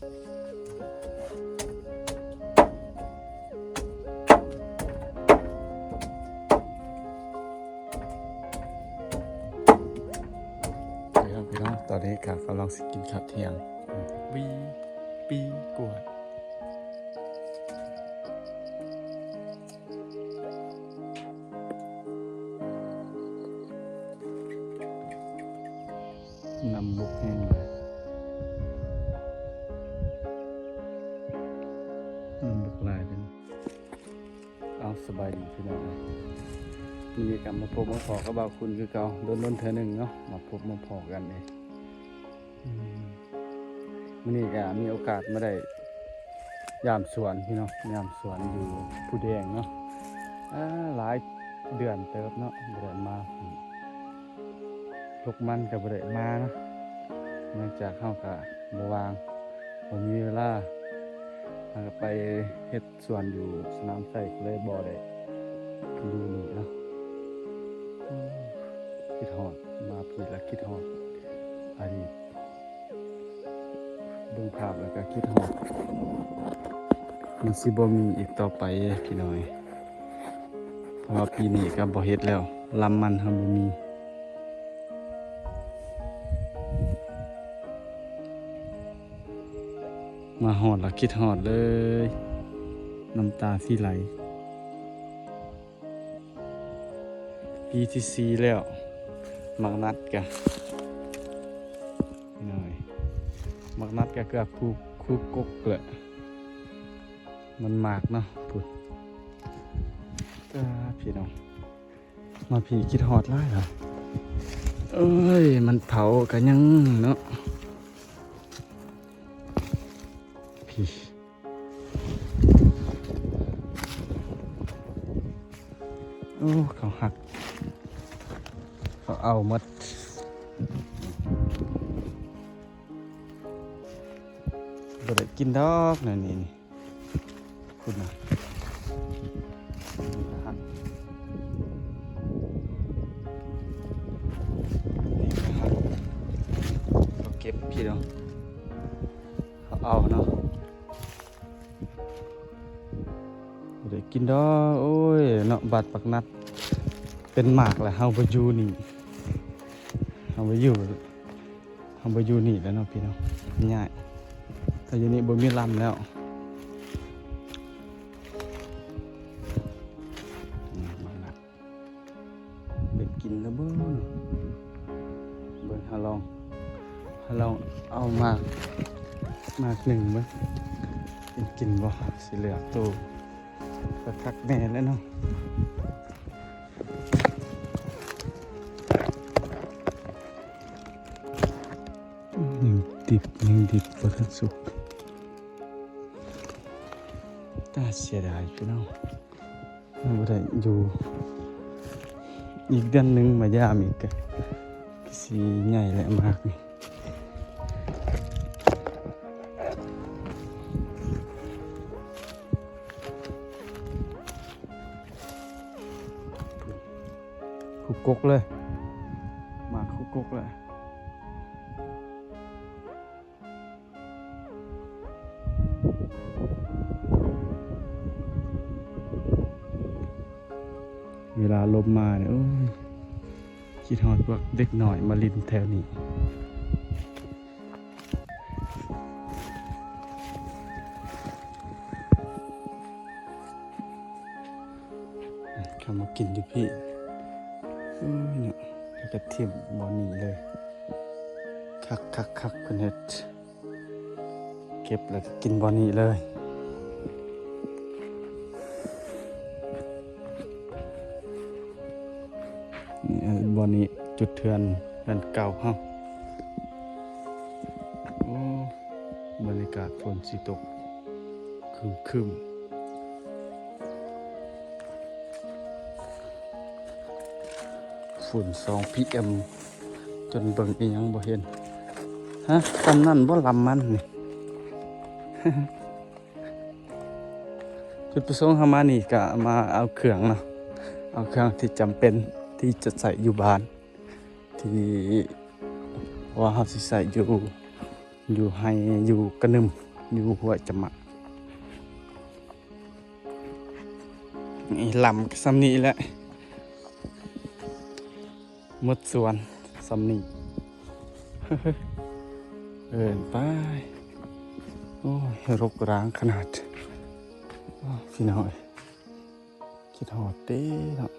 พี่น้องตอนนี้ครับกำลังสิกินข้าวเที่ยงปีกวดนำบุกแห้งเลยนำบุกลายเป็นเอาสบายดีพี่น้องมีกรรมมาพบมาพอกับบ่าวคุณคือเก่าโดนเธอหนึ่งเนาะมาพบมาพอกันเองวันนี้ก็มีโอกาสมาได้ยามสวนพี่น้องยามสวนอยู่ผู้แดงเนาะหลายเดือนเติบเนาะบ่ได้มาลูกมันกับบ่ได้มาเนาะเนื่องจากเข้ากับบ่วางบ่มีเวลาไปเฮ็ดสวนอยู่สนามไส้เลยบ่ได้อยู่นี่เนาะคิดฮอดมาพี่แล้วคิดฮอดอดีตดูภาพแล้วก็คิดฮอดมันสิบ่มีอีกต่อไปพี่น้อยเพราะว่าปีนี้ก็บ่เฮ็ดแล้วลำมันเฮาบ่มีมาฮอดแล้วคิดฮอดเลยน้ำตาสิไหลปีที่4แล้วมักนัดกะพี่น้อยมักนัดกะเกือบคู่กกเลยมันมากเนาะพูดพี่น้องมาพี่คิดฮอดไล่เหรอเอ้ยมันเผากันยังเนาะพี่โอ้เขาหักเขาเอาหมดบ่ได้กินดอกนี่คุณนะหักนี่หักเขาเก็บพี่น้องเขาเอาเนาะบ่ได้กินดอกโอ้ยเนาะบาดปักนัดเป็นหมากแหละเฮาบ่อยู่นี่เฮาบ่อยู่นี่แล้วเนาะพี่น้องง่ายแต่อยู่นี่บ่มีลำแล้วได้กินแล้วเบิ่งหาลองเอามากหนึ่งเบิ่งกินบ่สิเหลือตู้ก็คักแน่แล้วเนาะยังดิบบ่ทันสุกน่าเสียดายพี่น้องบ่ได้อยู่อีกเดือนหนึงมายามอีกก็สิใหญ่และมากนี่คุกกกเลยมาคุกกกเลยเวลาลมมาเนี่ยโอ้ยคิดฮอดพวกเด็กหน่อยมาลินแถวนี้เขามากินอยู่พี่เนี่ยแล้วก็เทียมบอนี่เลยคักเพิ่นเฮ็ดเก็บแล้วก็กินบอนี่เลยบอนี้จุดเทือนเก่าเฮาโอ้บรรยากาศฝนสิตกคึมฝุ่น2 PM จนเบิ่งอีหยังบ่เห็นฮะตำนั่นบ่ลำมันนี่ จุดประสงค์เฮามานี่ก็มาเอาเครื่องเนาะเอาเครื่องที่จำเป็นที่จะใส่อยู่บ้านที่ว่าเฮาสิใส่อยู่ให้อยู่กระนึม อยู่หัวจะมานี่ลำซ้ำนี้แหละหมดส่วนซ้ำนี้เอินไปโอ้ยรกร้างขนาดพี่น้อยคิดหอดเด้เนาะ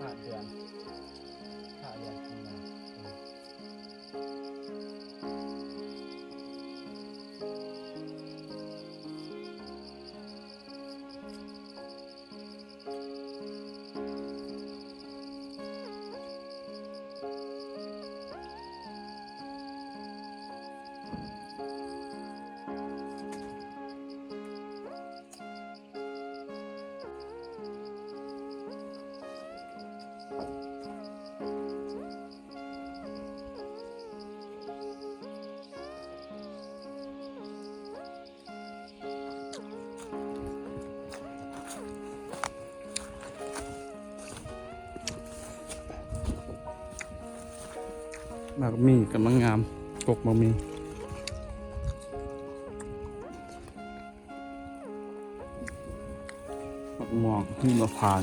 5 เดือนขึ้นมาหมากมีกำลังงามกกหมากมีหมากม่วงนี่มะพร้าว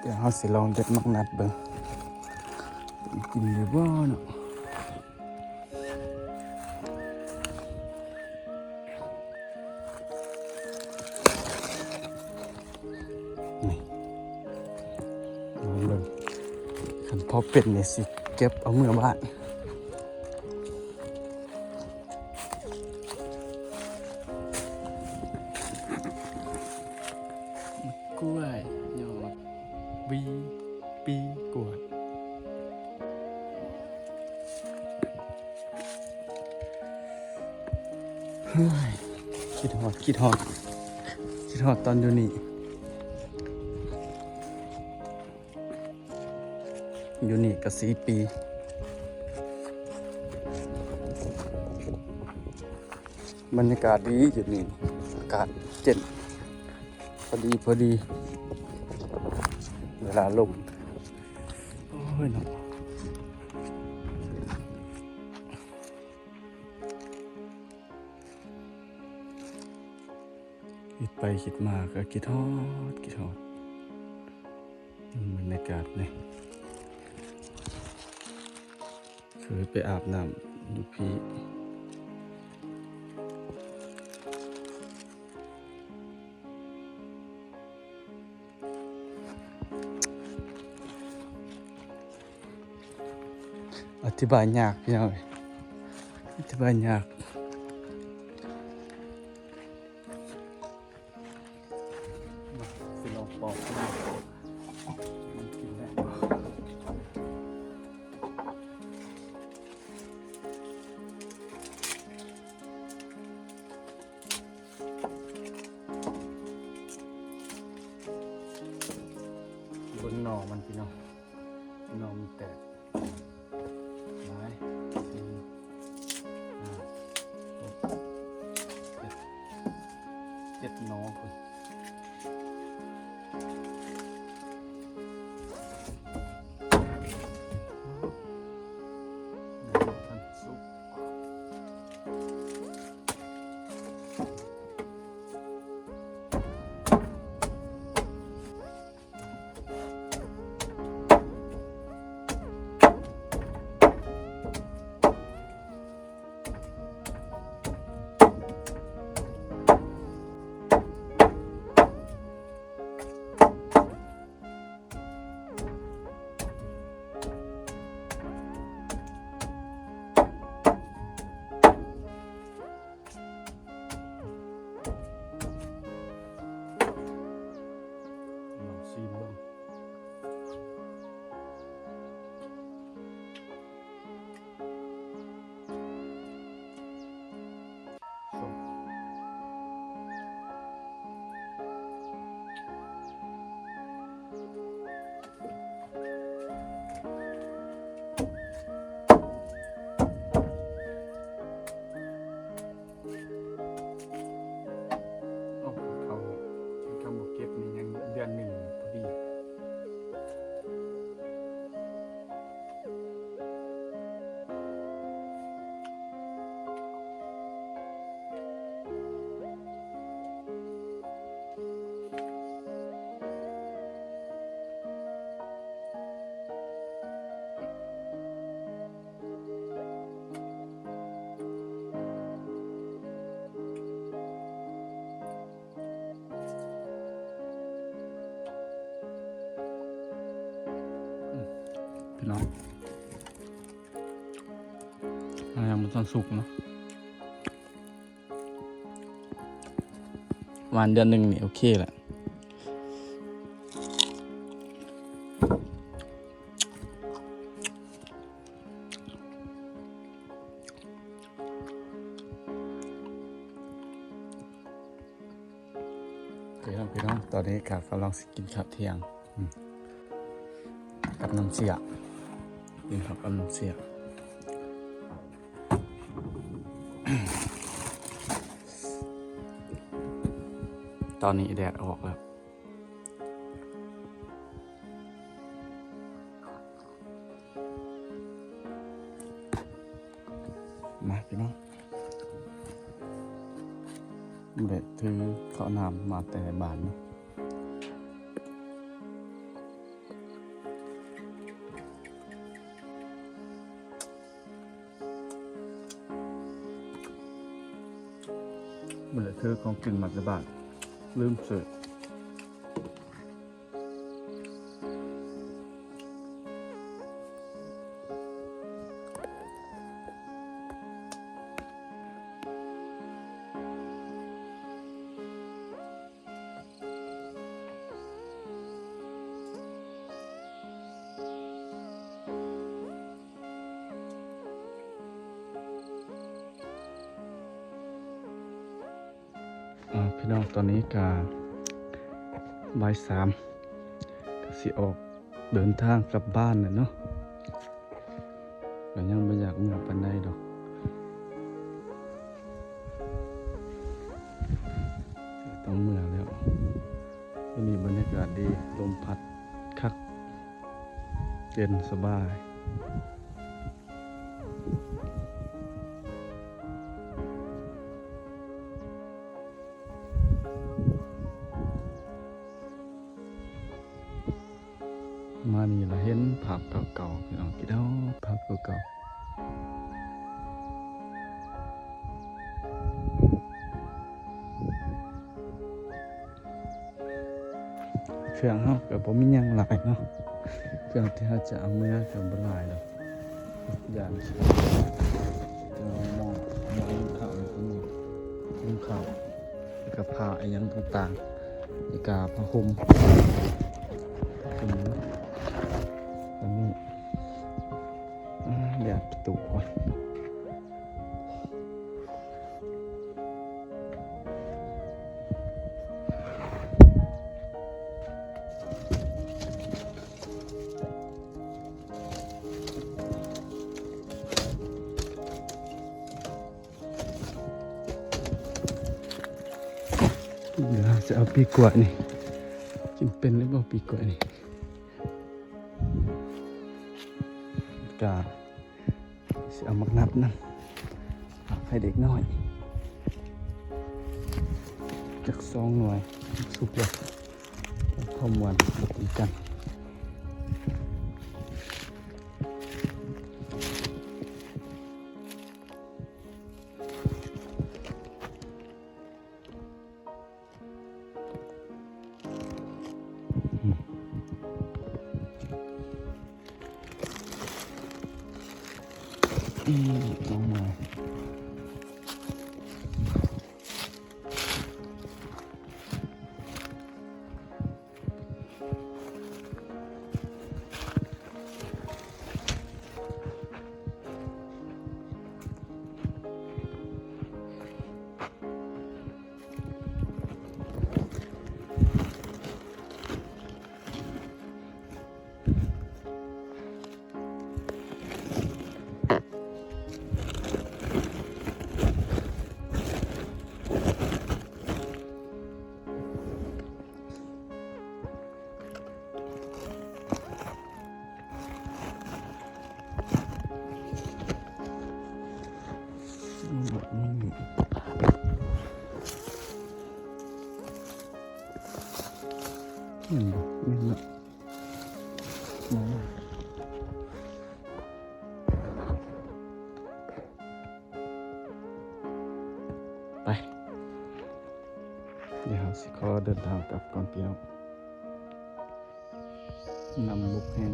เดี๋ยวเราสิลองเด็ดมักนัดเบิ่งกินหรือบ่เนาะนี่ลองเบิ่งคันพอเป็นเนี่ยสิเก็บเอาเมื่อบ้านกล้วยยอดปีกวดเฮ้ยคิดฮอดตอนอยู่นี่ก็4 ปีบรรยากาศดีอยู่นี่อากาศเย็นพอดีเวลาลมโอ้ยเนาะคิดไปคิดมาก็คิดฮอดบรรยากาศนี่เคยไปอาบน้ำอยู่พี่อธิบายยากพี่น้องอธิบายยากสิลองปอกมันกินได้บนหน่อมันพี่น้องหน่อมันแตก7 หน่อคุณท่านสุก พี่น้องยังมันต้องสุกเนาะวันเดือนหนึ่งนี่โอเคแหละพี่น้องตอนนี้ครับกำลังกินข้าวเที่ยงกับน้ำเสียกินข้าวกับน้ำเสียตอนนี้แดดออกแล้วมาพี่น้องเด็ดถือข้าวน้ำมาแต่บ้านเนาะเมื่อถือของกินมาแต่บ้านลืมเสิร์ฟพี่น้องตอนนี้กาบ่ายสามก็สิออกเดินทางกลับบ้านน่ะเนาะก็ยังไม่อยากเมื่อปานใดดอกต้องเมื่อแล้ววันนี้บรรยากาศดีลมพัดคักเย็นสบายมานี่เราเห็นภาพเก่าๆพี่น้องคิดเอาภาพเก่าๆเครื่องเฮาก็บ่มีหยังหลายเนาะเครื่องที่เฮาจะเอาเมื่อก็บ่หลายดอกอย่างเช่นมองข้าวนี่ก็มีลุงข้าวแล้วก็ผ้าอีหยังต่างๆแล้วก็ผ้าห่มอันนี้เดี๋ยวประตูก่อนเดี๋ยวจะเอาปีกล้วยนี่กินเป็นหรือเปล่าปีกล้วยนี่กาจะเอามักนัดนั่นให้เด็กน้อยจาก2 หน่วยสุกเลยพร้อมวันกินกันลงมาเห็นบ่เห็นบ่ไปเดี๋ยวสิขอเดินทางกลับก่อนเพียวนำลูกแห้ง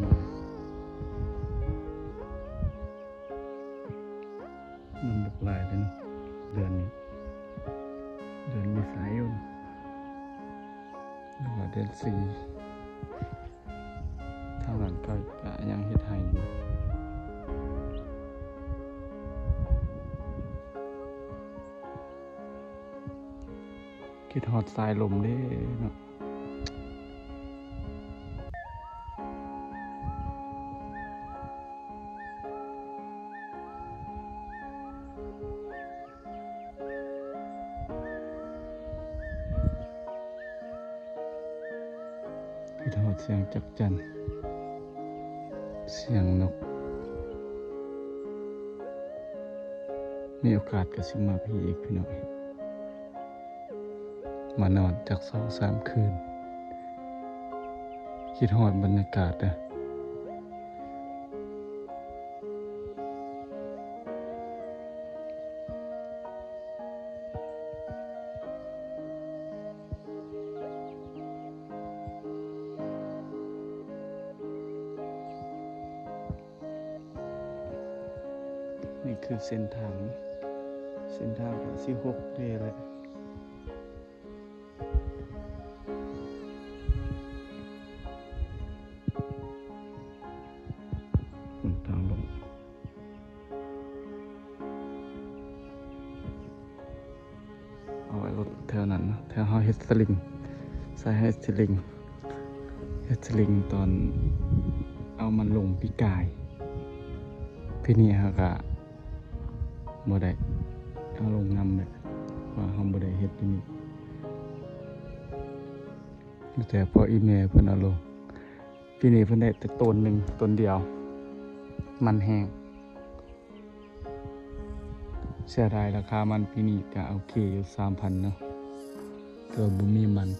บุกลายเลยเนาะเดือนนี้เดือนเมษายนหรือว่าเดือนสี่ทางหลังก็ยังเฮ็ดให้อยู่คิดฮอดสายลมเด้เนาะคิดฮอดเสียงจักจั่นเสียงนกมีโอกาสก็สิมาพี่อีกพี่น้อยมานอนจาก2-3 คืนคิดฮอดบรรยากาศนะนี่คือเส้นทางกับ16เแหละทางลงเอาไว้รถแถวนั้นนะแถวเฮาเฮ็ดสลิงใส่ให้สลิงเฮ็ดสลิงตอนเอามันลงปีกายพี่นี่ฮะก็บ่ได้เอาลงนำเลยว่าเฮาบ่ได้เฮ็ดที่นี่แต่พออีเมลเพิ่นเอาลงพี่นี่เพิ่นได้แต่ต้นหนึ่งต้นเดียวมันแห้งเสียดายราคามันปีนี้ก็โอเคอยู่ 3,000 เนาะก็บ่มีมัน